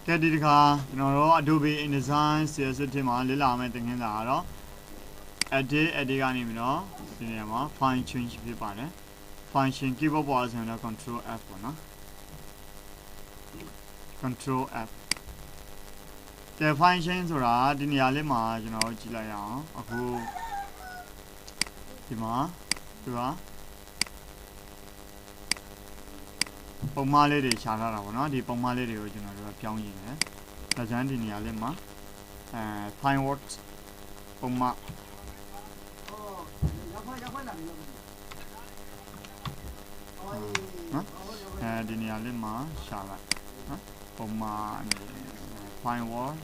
Get it car, Adobe Indesign CSS Lila Metin edit fine change function keyboard was and control F control F. The fine change or didn't yalima, Gilaya, a who Dima, you are Pomale de Chana, the Pomale de original Pyong in it. The Zandini Alima, fine works, Poma. Dini Alima, Shala, Poma, fine work,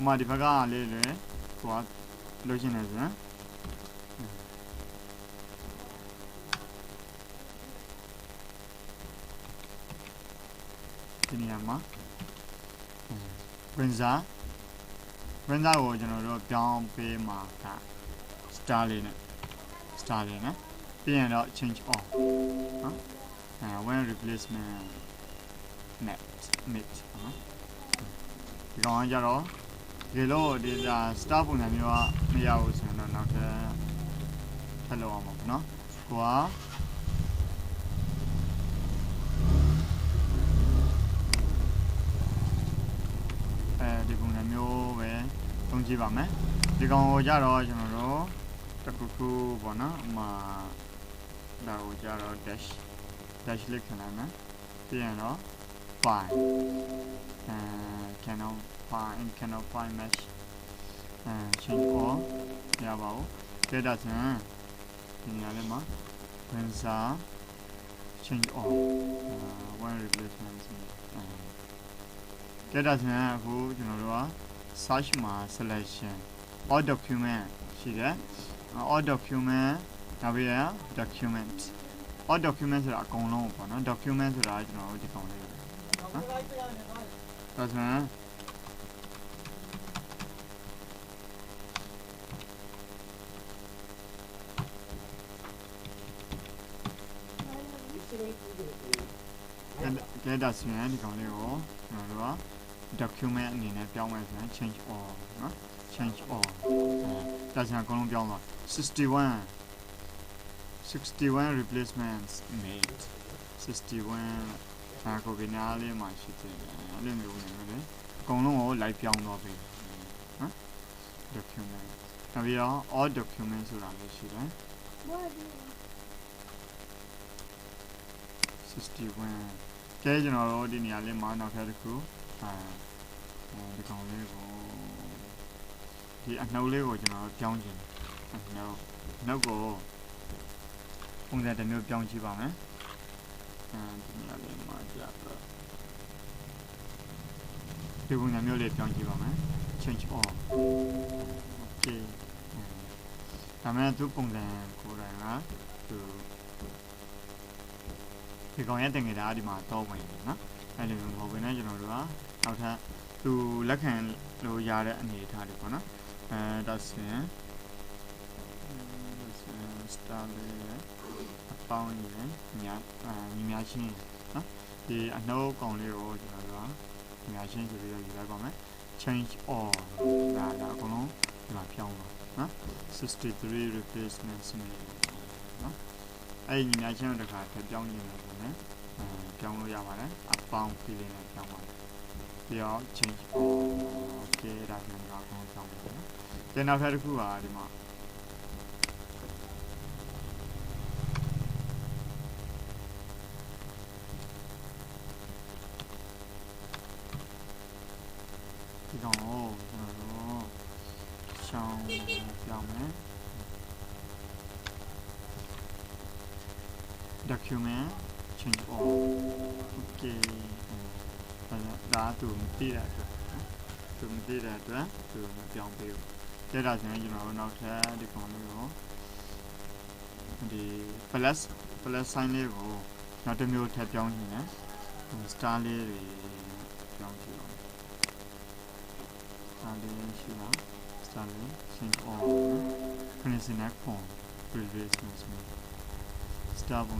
Madifaga, Lele, what looking as Myanmar. Brinza was down pay marker. Starling. Being out change off. When replacement met. Gone Jaro. Hello, did staff on your meows and not hello, no? Qua. Don't give a man. You go Jaro, Takuku, Bona, Ma Jaro dash lick and piano, fine. Cannot find mesh. Change all. Yabo. Get us in Yalema. Prince change all. One replacement. Get us who search my selection. All document. See that? All document. Now we are document. All documents are gone over. Documents are that's get us document change all. That's not going to be 61 replacements made. 61 Covinale, my shit. All life young document. Now we are all documents around the sheet. 61. General in Yaliman of Helico. The Anole original Johnson. No go. Only the new Johnson Bama. And the one Amulet Johnson Bama. Change all. Okay. I'm going to put them to go ahead and get out of my doorway. I live in Hogan, out to Lacan, low yard and the Italian. That's Starley found Machine. The no only original machine to be change all that are 63 replacements made. I imagine the car young in the a pound feeling of they all change all. Okay, that's not going to then I've had a few arguments. Document change all. Okay. That to see that. To see that to young people. That doesn't not the economy. The plus sign level. Not a mute at young here. Starley young Starley change all. Prince in that form. Previous Star on the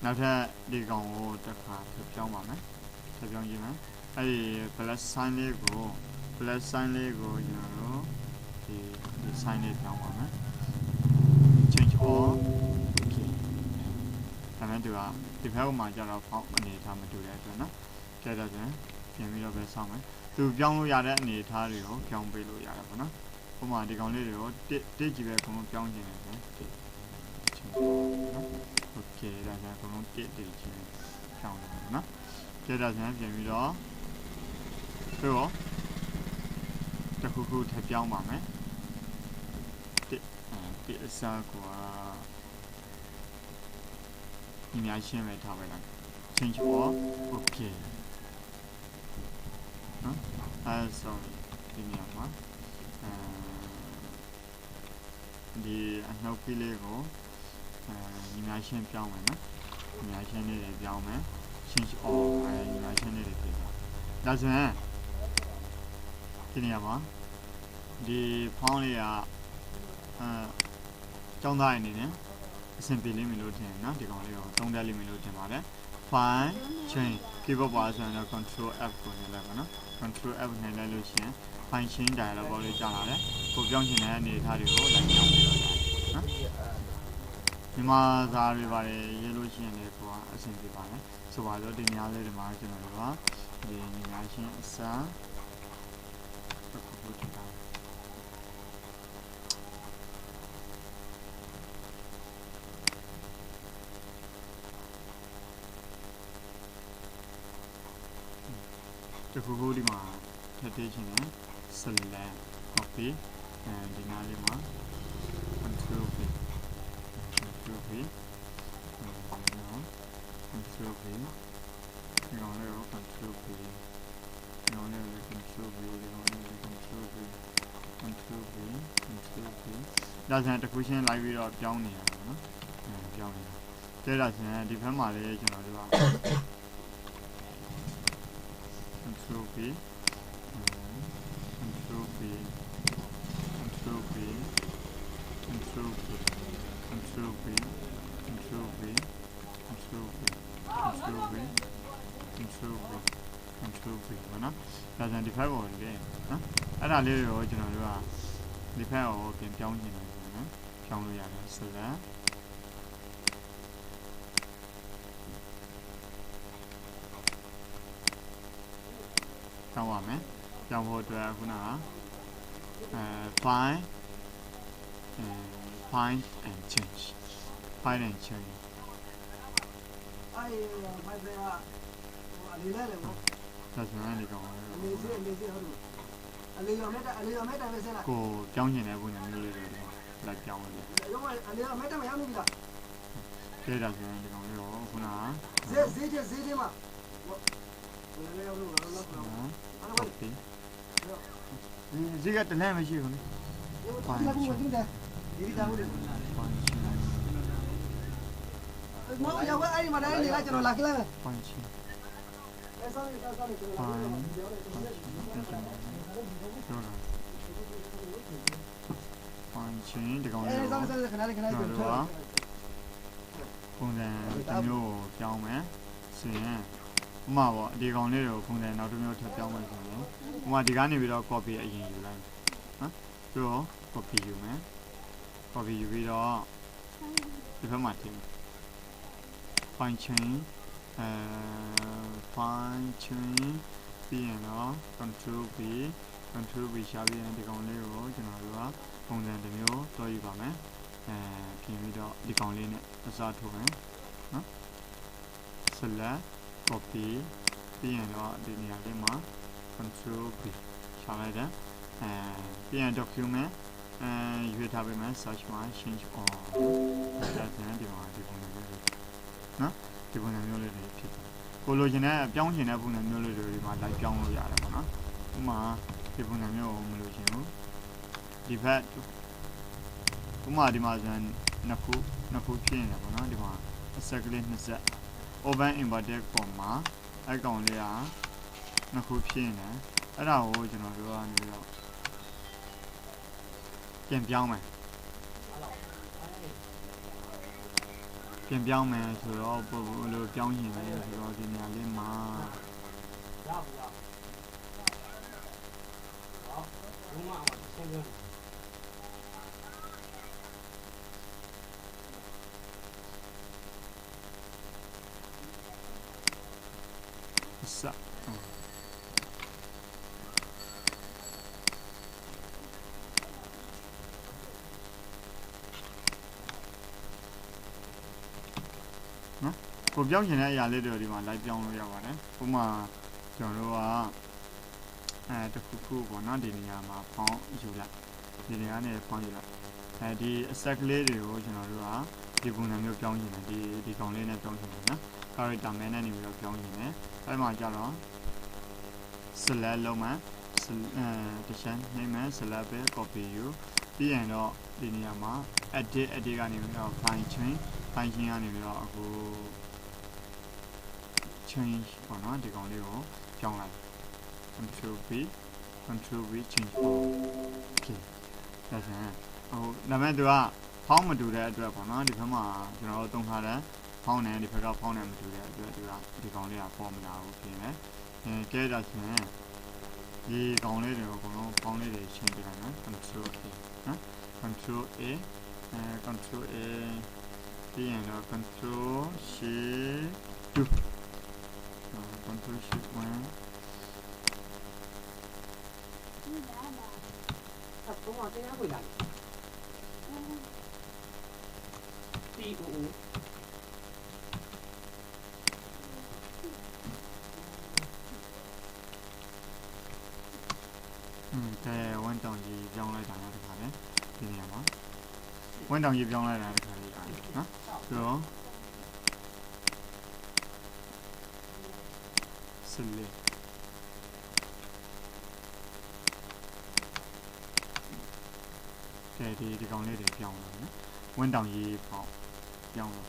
နောက်ထပ်ဒီကောင်ကိုတစ်ခါထပ်ပြောင်းပါမယ်ထပ်ပြောင်းကြည့်မယ်အဲ့ဒီ plus sign လေးကို plus sign လေးကိုကျွန်တော်တို့ဒီ sign လေးပြောင်းပါမယ် change all okay ဒါနဲ့တူဒီဘက်မှာကျတော့ font အနေထားမတူတဲ့အတွက်နော်ကြည့်တော့ပြန်ပြီးတော့ပဲစောင့်မယ်သူပြောင်းလို့ရတဲ့အနေထားတွေကိုပြောင်းပေးလို့ရတယ်ပေါ့နော်ဥပမာဒီကောင်လေးတွေကိုတစ်ကြီးပဲအကုန်လုံးပြောင်းခြင်းတယ်ဆိုနော်โอเคဒါဆိုအကုန်လုံးတစ်ချင်းပြောင်းတယ်နော်ကြည့်တော့ပြန်ပြီးတော့ပြီးတော့တခုခုထပ်ပြောင်းပါမယ်တစ်အစားကွာဒီများရှင်းပဲထားပဲလား change all okay နော်sorry ဒီနေရာမှာဒီအနှုတ်ကလေးကိုညီမရှင်းပြောင်းမယ်နော်ညီမရှင်းလေးတွေပြောင်းမယ် change all ညီမရှင်းလေးတွေပြပါဒါဆိုရင်ဒီနေရာမှာဒီ font လေးကကျောင်းသားအနေနဲ့အဆင်ပြေလိမ့်မယ်လို့ထင်တယ်နော်ဒီကောင်လေးကိုသုံးတတ်လိမ့်မယ်လို့ထင်ပါတယ် file change keyboard ပါဆိုရင်တော့ control F ကိုနှိပ်လိုက်ပါနော် control F နှိပ်လိုက်လို့ရှိရင် file change dialog box လေးကြာလာတယ်ကိုပြောင်းချင်တဲ့အနေအထားတွေကိုလိုက်ပြောင်းပြီးတော့ရတယ်နော်ဒီမှာစာတွေပါတယ်ရေးလို့ရှိရင်လည်းကိုကအဆင်ပြေပါတယ်ဆိုပါတော့ဒီနေရာလေးဒီမှာကျွန်တော်တို့ကဒီနေရာရှင်းအစားတစ်ခုခုထားတခုခုဒီမှာထည့်ပေးခြင်းနဲ့ select copy ဒီနားလေးမှာ control V control V control V ဒီကောင်လေးကို control V ဒီကောင်လေးကို control V ဒီကောင်လေးကို control V control V control V ဒါဆိုရင်တခုချင်းလိုက်ပြီးတော့ပြောင်းနေရတာနော်ပြောင်းနေတာဒါဆိုရင်ဒီဘက်မှာလေးကျွန်တော်တို့ကcontrol V control V control V control V control V control V control V control V control V control V ဘာနော်ဒါဆိုရင်ဒီဖက်ကိုလေနော်အဲ့ဒါလေးတွေကိုကျွန်တော်တို့ကဒီဖက်ကိုပြန်ပြောင်းချင်တယ်ဆိုတော့ပြောင်းလို့ရတယ် selectပြောင်းပါမယ်ပြောင်းဖို့အတွက်ခုနကfind and change find and change မိုက်ပဲအလေးလဲပေါ့ဒါဆိုရင်ဒီကောင်လေးဟုတ်လို့အလေးရောမဲ့တိုင်းပဲဆက်လာကိုပြောင်းချင်တဲ့ပုံစံမျိုးလေးတွေလိုက်ပြောင်းလို့ရောမအလေးရောမဲ့တိုင်းမရဘူးလားကျေဒါဆိုရင်ဒီကောင်လေးကိုခုနကဈေးထဲမှာလေးရောလို့လားဟုတ်ပြီဈေးကတလန့်မရှိဘူးလေဘာလို့ဝင်တယ်ဒီတောင်းတယ်မောင်ရောက်အဲ့ဒီမှာတိုင်းနေလိုက်ကျွန်တော်လာခလိုက်မယ်ပန်ချီဆောင်းကျွန်တော်ပန်ချီဒီကောင်လေးဆောင်းခဏလေးပုံစံတစ်မျိုးကိုပြောင်းမယ်ဆိုရင်ဥမာပေါ့ဒီကောင်လေးကိုပုံစံနောက်တစ်မျိုးထပ်ပြောင်းမယ်ဆိုရင်ဥမာဒီကနေပြီးတော့ copy အရင်ယူလိုက်နော်ပြီးတော့ copy ယူမယ် copy ယူပြီးတော့ဒီဘက်မှာတင် fine chain fine chain ပြီးရင်တော့ control B ရှာပြီးရင်ဒီကောင်လေးကိုကျွန်တော်တို့ကပုံစံတစ်မျိုးတွဲယူပါမယ်ပြင်ပြီးတော့ဒီကောင်လေးနဲ့အစားထိုးမယ်နော် select copy ပြီးရင်တော့ဒီနေရာလေးမှာ control B ရှာလိုက်တယ်ပြီးရင် document ရွေးထားပေးမယ် search မှာ change all ဒါဆိုရင်ဒီမှာဒီပုံစံမျိုးလေးနော်ဒီပုံစံမျိုးလေးတွေဖြစ်တယ်ကိုလိုချင်တဲ့ပြောင်းချင်တဲ့ပုံစံမျိုးလေးတွေဒီမှာလိုက်ပြောင်းလို့ရတယ်ပေါ့နော်ဥပမာဒီပုံစံမျိုးကိုမလိုချင်ဘူးဒီဘက်ဥပမာဒီမှာဆိုရင်နှစ်ခုဖြစ်နေတယ်ပေါ့နော်ဒီမှာအဆက်ကလေးနှစ်ဆက် open inverted comma အဲ့ကောင်လေးကနှစ်ခုဖြစ်နေတယ်အဲ့ဒါကိုကျွန်တော်တို့ကနေတော့ပြန်ပြောင်းမယ် ပြင်ပြောင်းမယ်ဆိုတော့ဘလို့ပြောင်းရင်လဲဆိုတော့ဒီနေရာလေးမှာစနော်ကိုပြောင်းချင်တဲ့အရာလေးတွေဒီမှာလိုက်ပြောင်းလို့ရပါတယ်ဥပမာကျွန်တော်တို့ကတခုခုပေါ့နော်ဒီနေရာမှာဖောင်းယူလိုက်ဒီနေရာနဲ့ဖောင်းယူလိုက်ဒီ set ကလေးတွေကိုကျွန်တော်တို့ကဒီပုံစံမျိုးပြောင်းချင်တယ်ဒီကောင်လေးနဲ့ပြောင်းချင်တယ်နော် character man နဲ့နေပြီးတော့ပြောင်းချင်တယ်အဲ့မှာကျတော့ select လုပ်မှတခြားနေမှ select ပဲ copy ယူပြီးရင်တော့ဒီနေရာမှာ edit ကနေပြီးတော့ fine change ကနေပြီးတော့အခု change ပေါ့နော်ဒီကောင်လေးကိုပြောင်းလိုက် control v change okay ဒါဆိုရင်ဒါမဲ့သူကဖောင်းမတူတဲ့အတွက်ပေါ့နော်ဒီဘက်မှာကျွန်တော်တို့သုံးထားတဲ့ဖောင်းနဲ့ဒီဘက်ကဖောင်းနဲ့မတူတဲ့အတွက်သူကဒီကောင်လေးကပေါ်မလာဘူးပြင်တယ်ကဲဒါဆိုရင်ဒီကောင်လေးတွေကိုအကုန်လုံးဖောင်းလေးတွေရှင်းပြလိုက်နော် control a နော် control a ပြီးရင်တော့ control shift 2 control shift 1ผมว่าจะคุยกันตีอูแต่วันတောင်ကြီးပြောင်းလိုက်တာလည်းတစ်ခါလေဒီနေရာမှာวันတောင်ကြီးပြောင်းလိုက်တာတစ်ခါလေနော်ဆိုတော့selectဒီကောင်လေးတွေပြောင်းလာနော်ဝင်းတောင်ကြီးပေါ့ပြောင်းလာ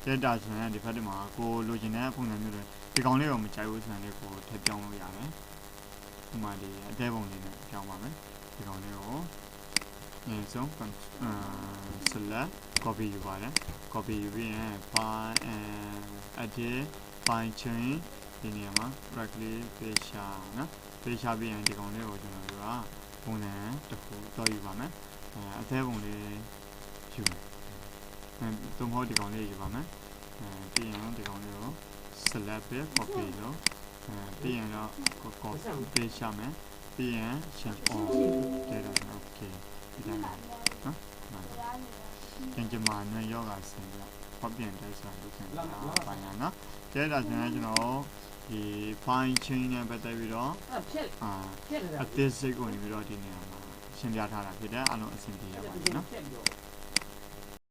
တဲ့ဒါဆိုရင်ဒီဘက်မှာကိုလိုချင်တဲ့ပုံစံမျိုးတွေဒီကောင်လေးကိုမကြိုက်ဘူးဆိုရင်လည်းကိုထည့်ပြောင်းလို့ရတယ်ဒီမှာဒီအသေးပုံလေးနဲ့ပြောင်းပါမယ်ဒီကောင်လေးကိုအရင်ဆုံးselect copy ယူပါတယ် copy ယူပြီးရင် file edit file change ဒီနေရာမှာ right click paste နော် paste ပြီးရင်ဒီကောင်လေးကိုကျွန်တော်တို့ကပုံစံတစ်ခုတော့ယူပါမယ်အသေးပုံလေးယူမယ်သုံးဖို့ဒီကောင်လေးယူပါမယ်ပြီးရင်ဒီကောင်လေးကို select ပဲ copy လို့ပြီးရင်တော့ copy paste ရမယ်ပြီးရင် change on တဲ့တော့ okay ဒီတိုင်းနော်ကျန်ကျမာနဲ့ယောဂဆင်ရဖောက်ပြန်တိုက်စားလုပ်ခင်ပိုင်းရနော်ကျဲဒါဆိုရင်ကျွန်တော်ဒီ fine chain နဲ့ပတ်သက်ပြီးတော့အသေးစိတ်ကိုနေပြီးတော့ဒီနေရာမှာရှင်းပြထားတာဖြစ်တယ်အားလုံးအဆင်ပြေရပါတယ်နော်